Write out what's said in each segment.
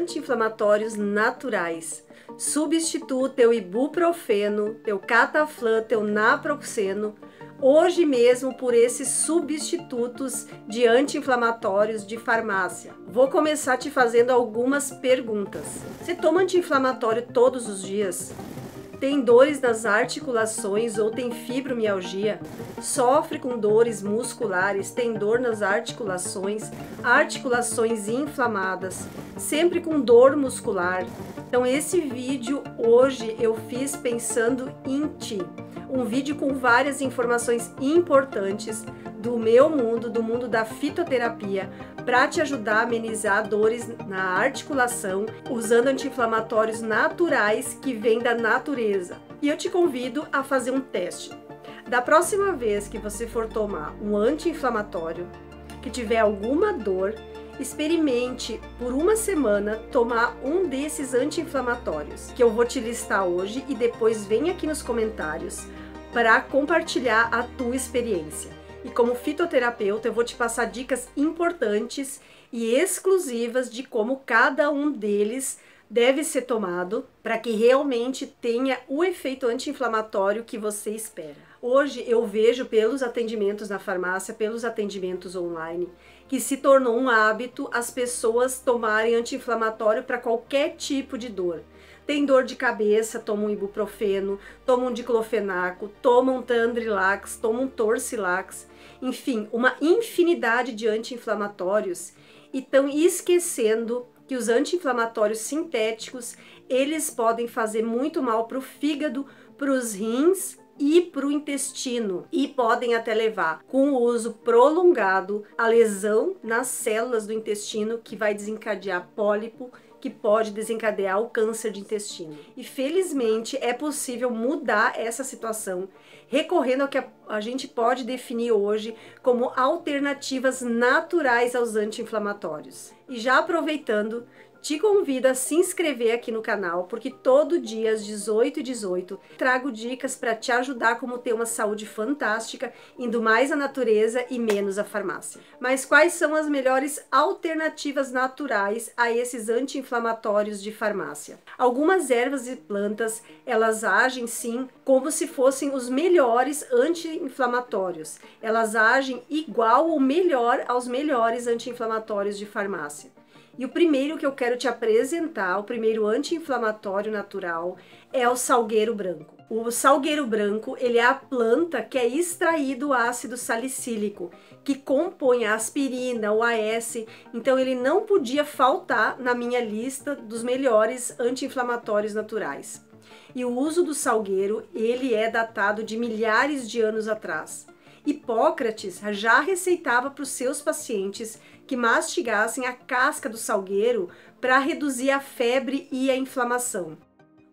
anti-inflamatórios naturais. Substitua teu ibuprofeno, teu cataflã, teu naproxeno, hoje mesmo por esses substitutos de anti-inflamatórios de farmácia. Vou começar te fazendo algumas perguntas. Você toma anti-inflamatório todos os dias? Tem dores nas articulações ou tem fibromialgia? Sofre com dores musculares, tem dor nas articulações inflamadas, sempre com dor muscular? Então esse vídeo hoje eu fiz pensando em ti. Um vídeo com várias informações importantes do meu mundo, do mundo da fitoterapia, para te ajudar a amenizar dores na articulação, usando anti-inflamatórios naturais que vêm da natureza. E eu te convido a fazer um teste. Da próxima vez que você for tomar um anti-inflamatório, que tiver alguma dor, experimente por uma semana tomar um desses anti-inflamatórios, que eu vou te listar hoje, e depois vem aqui nos comentários para compartilhar a tua experiência. E como fitoterapeuta, eu vou te passar dicas importantes e exclusivas de como cada um deles deve ser tomado para que realmente tenha o efeito anti-inflamatório que você espera. Hoje eu vejo pelos atendimentos na farmácia, pelos atendimentos online, que se tornou um hábito as pessoas tomarem anti-inflamatório para qualquer tipo de dor. Tem dor de cabeça, toma um ibuprofeno, toma um diclofenaco, toma um Tandrilax, toma um Torcilax, enfim, uma infinidade de anti-inflamatórios, e estão esquecendo que os anti-inflamatórios sintéticos, eles podem fazer muito mal para o fígado, para os rins e para o intestino, e podem até levar, com o uso prolongado, a lesão nas células do intestino, que vai desencadear pólipo, que pode desencadear o câncer de intestino. E felizmente é possível mudar essa situação, recorrendo ao que a gente pode definir hoje como alternativas naturais aos anti-inflamatórios. E já aproveitando, te convido a se inscrever aqui no canal, porque todo dia às 18h18 trago dicas para te ajudar como ter uma saúde fantástica, indo mais à natureza e menos à farmácia. Mas quais são as melhores alternativas naturais a esses anti-inflamatórios de farmácia? Algumas ervas e plantas, elas agem sim como se fossem os melhores anti-inflamatórios. Elas agem igual ou melhor aos melhores anti-inflamatórios de farmácia. E o primeiro que eu quero te apresentar, o primeiro anti-inflamatório natural, é o salgueiro branco. O salgueiro branco, ele é a planta que é extraído o ácido salicílico, que compõe a aspirina, o AS, então ele não podia faltar na minha lista dos melhores anti-inflamatórios naturais. E o uso do salgueiro, ele é datado de milhares de anos atrás. Hipócrates já receitava para os seus pacientes que mastigassem a casca do salgueiro para reduzir a febre e a inflamação.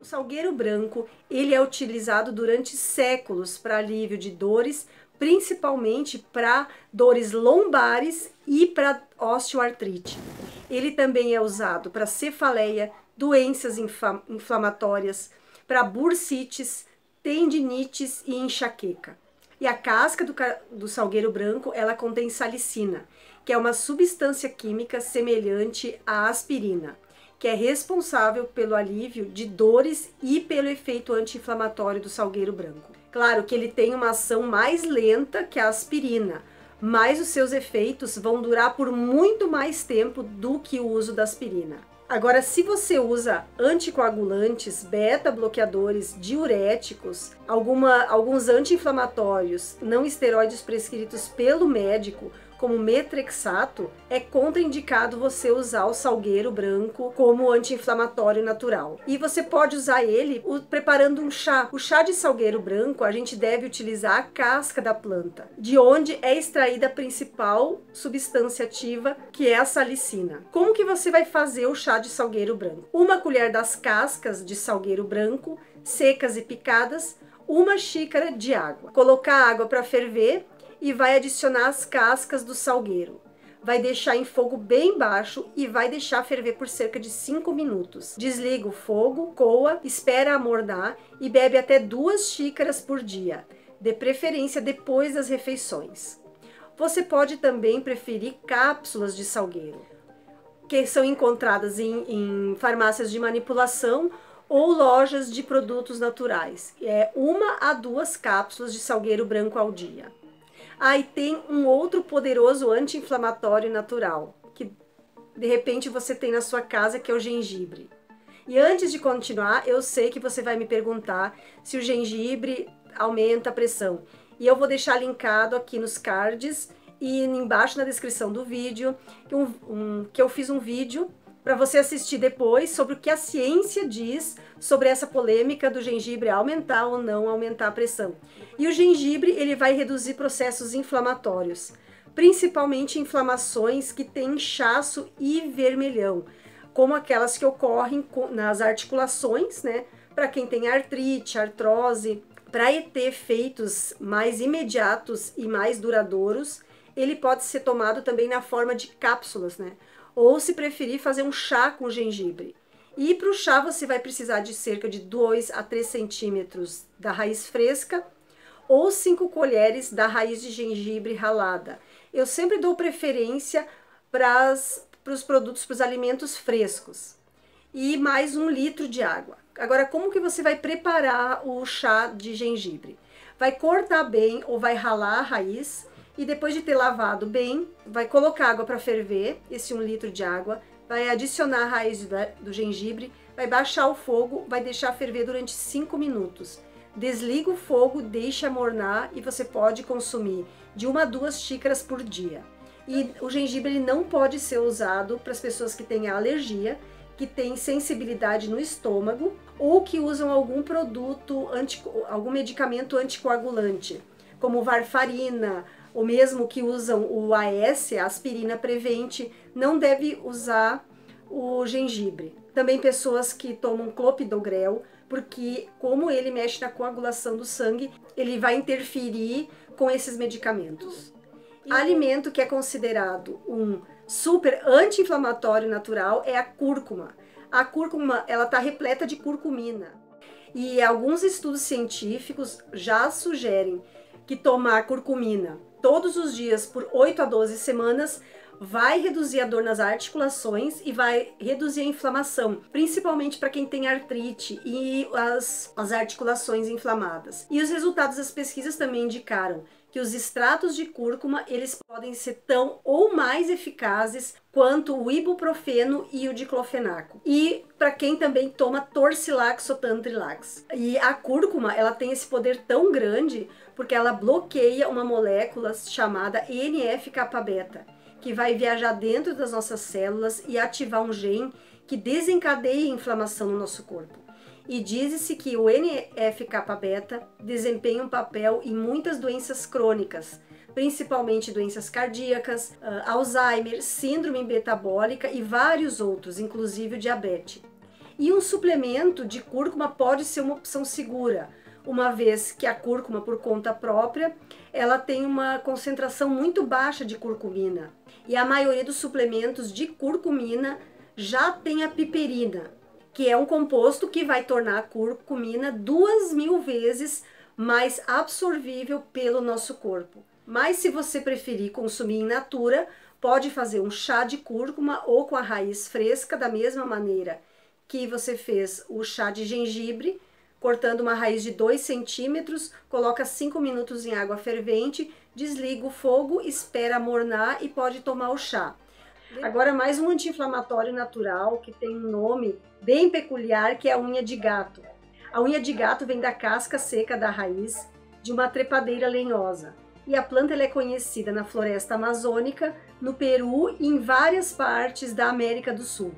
O salgueiro branco, ele é utilizado durante séculos para alívio de dores, principalmente para dores lombares e para osteoartrite. Ele também é usado para cefaleia, doenças inflamatórias, para bursites, tendinites e enxaqueca. E a casca do salgueiro branco, ela contém salicina, que é uma substância química semelhante à aspirina, que é responsável pelo alívio de dores e pelo efeito anti-inflamatório do salgueiro branco. Claro que ele tem uma ação mais lenta que a aspirina, mas os seus efeitos vão durar por muito mais tempo do que o uso da aspirina. Agora, se você usa anticoagulantes, beta-bloqueadores, diuréticos, alguns anti-inflamatórios não esteroides prescritos pelo médico, como metrexato, é contraindicado você usar o salgueiro branco como anti-inflamatório natural. E você pode usar ele preparando um chá. O chá de salgueiro branco, a gente deve utilizar a casca da planta, de onde é extraída a principal substância ativa, que é a salicina. Como que você vai fazer o chá de salgueiro branco? Uma colher das cascas de salgueiro branco, secas e picadas, uma xícara de água. Colocar a água para ferver e vai adicionar as cascas do salgueiro. Vai deixar em fogo bem baixo e vai deixar ferver por cerca de 5 minutos. Desliga o fogo, coa, espera amornar e bebe até 2 xícaras por dia, de preferência depois das refeições. Você pode também preferir cápsulas de salgueiro. que são encontradas em farmácias de manipulação ou lojas de produtos naturais. É 1 a 2 cápsulas de salgueiro branco ao dia. Aí tem um outro poderoso anti-inflamatório natural, que de repente você tem na sua casa, que é o gengibre. E antes de continuar, eu sei que você vai me perguntar se o gengibre aumenta a pressão. E eu vou deixar linkado aqui nos cards e embaixo na descrição do vídeo, que eu fiz um vídeo para você assistir depois sobre o que a ciência diz sobre essa polêmica do gengibre aumentar ou não aumentar a pressão. E o gengibre, ele vai reduzir processos inflamatórios, principalmente inflamações que têm inchaço e vermelhão, como aquelas que ocorrem nas articulações, né? Para quem tem artrite, artrose, para ter efeitos mais imediatos e mais duradouros, ele pode ser tomado também na forma de cápsulas, né? Ou, se preferir, fazer um chá com gengibre. E para o chá você vai precisar de cerca de 2 a 3 centímetros da raiz fresca ou 5 colheres da raiz de gengibre ralada. Eu sempre dou preferência para os produtos, para os alimentos frescos. E mais 1 litro de água. Agora, como que você vai preparar o chá de gengibre? Vai cortar bem ou vai ralar a raiz e depois de ter lavado bem, vai colocar água para ferver, esse 1 litro de água, vai adicionar a raiz do gengibre, vai baixar o fogo, vai deixar ferver durante 5 minutos. Desliga o fogo, deixa mornar e você pode consumir de 1 a 2 xícaras por dia. E o gengibre ele não pode ser usado para as pessoas que têm alergia, que têm sensibilidade no estômago ou que usam algum produto, algum medicamento anticoagulante, como varfarina, ou mesmo que usam o AS, a aspirina prevente, não deve usar o gengibre. Também pessoas que tomam clopidogrel, porque como ele mexe na coagulação do sangue, ele vai interferir com esses medicamentos. Alimento que é considerado um super anti-inflamatório natural é a cúrcuma. A cúrcuma, ela está repleta de curcumina. E alguns estudos científicos já sugerem que tomar curcumina todos os dias por 8 a 12 semanas vai reduzir a dor nas articulações e vai reduzir a inflamação, principalmente para quem tem artrite e as articulações inflamadas. E os resultados das pesquisas também indicaram que os extratos de cúrcuma, eles podem ser tão ou mais eficazes quanto o ibuprofeno e o diclofenaco. E para quem também toma Torcilax ou Tantrilax. E a cúrcuma, ela tem esse poder tão grande porque ela bloqueia uma molécula chamada NF-kappa-beta, que vai viajar dentro das nossas células e ativar um gene que desencadeia a inflamação no nosso corpo. E diz-se que o NF-kappa-beta desempenha um papel em muitas doenças crônicas, principalmente doenças cardíacas, Alzheimer, síndrome metabólica e vários outros, inclusive o diabetes. E um suplemento de cúrcuma pode ser uma opção segura, uma vez que a cúrcuma, por conta própria, ela tem uma concentração muito baixa de curcumina. E a maioria dos suplementos de curcumina já tem a piperina, que é um composto que vai tornar a curcumina 2.000 vezes mais absorvível pelo nosso corpo. Mas se você preferir consumir in natura, pode fazer um chá de cúrcuma ou com a raiz fresca, da mesma maneira que você fez o chá de gengibre, cortando uma raiz de 2 centímetros, coloca 5 minutos em água fervente, desliga o fogo, espera mornar e pode tomar o chá. Agora mais um anti-inflamatório natural que tem um nome bem peculiar, que é a unha de gato. A unha de gato vem da casca seca da raiz de uma trepadeira lenhosa. E a planta ela é conhecida na floresta amazônica, no Peru e em várias partes da América do Sul.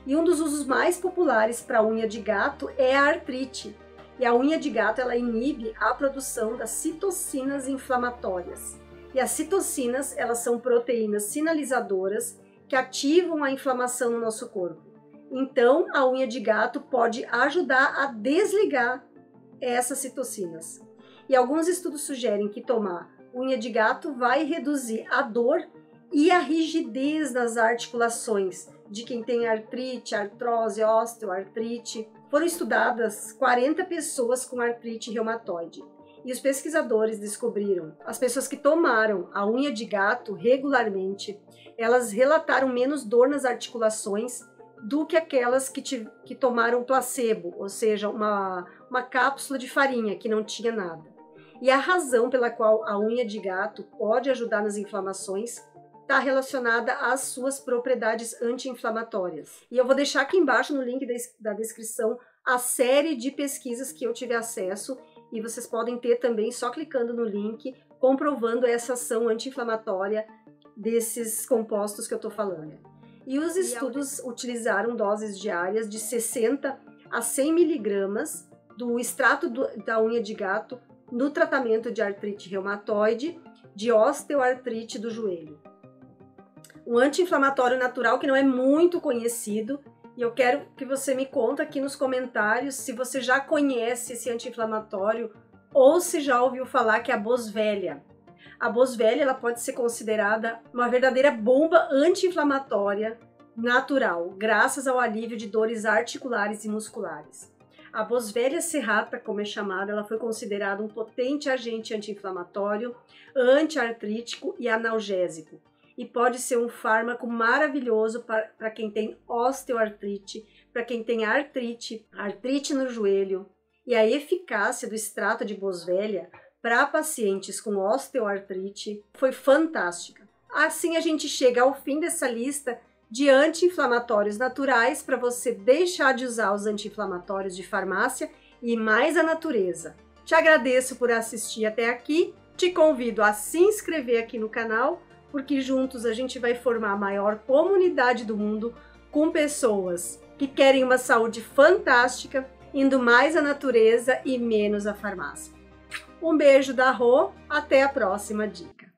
E um dos usos mais populares para a unha de gato é a artrite. E a unha de gato ela inibe a produção das citocinas inflamatórias. E as citocinas, elas são proteínas sinalizadoras que ativam a inflamação no nosso corpo. Então, a unha de gato pode ajudar a desligar essas citocinas. E alguns estudos sugerem que tomar unha de gato vai reduzir a dor e a rigidez nas articulações de quem tem artrite, artrose, osteoartrite. Foram estudadas 40 pessoas com artrite reumatoide. E os pesquisadores descobriram, as pessoas que tomaram a unha de gato regularmente, elas relataram menos dor nas articulações do que aquelas que tomaram placebo, ou seja, uma cápsula de farinha que não tinha nada. E a razão pela qual a unha de gato pode ajudar nas inflamações está relacionada às suas propriedades anti-inflamatórias. E eu vou deixar aqui embaixo no link da descrição a série de pesquisas que eu tive acesso, e vocês podem ter também só clicando no link, comprovando essa ação anti-inflamatória desses compostos que eu estou falando. E os estudos utilizaram doses diárias de 60 a 100 miligramas do extrato da unha de gato no tratamento de artrite reumatoide, de osteoartrite do joelho. Um anti-inflamatório natural que não é muito conhecido, e eu quero que você me conte aqui nos comentários se você já conhece esse anti-inflamatório ou se já ouviu falar, que é a Boswellia. A Boswellia ela pode ser considerada uma verdadeira bomba anti-inflamatória natural, graças ao alívio de dores articulares e musculares. A Boswellia serrata, como é chamada, ela foi considerada um potente agente anti-inflamatório, anti-artrítico e analgésico. E pode ser um fármaco maravilhoso para quem tem osteoartrite, para quem tem artrite no joelho. E a eficácia do extrato de Boswellia para pacientes com osteoartrite foi fantástica. Assim a gente chega ao fim dessa lista de anti-inflamatórios naturais para você deixar de usar os anti-inflamatórios de farmácia e mais a natureza. Te agradeço por assistir até aqui, te convido a se inscrever aqui no canal, porque juntos a gente vai formar a maior comunidade do mundo com pessoas que querem uma saúde fantástica, indo mais à natureza e menos à farmácia. Um beijo da Rô, até a próxima dica.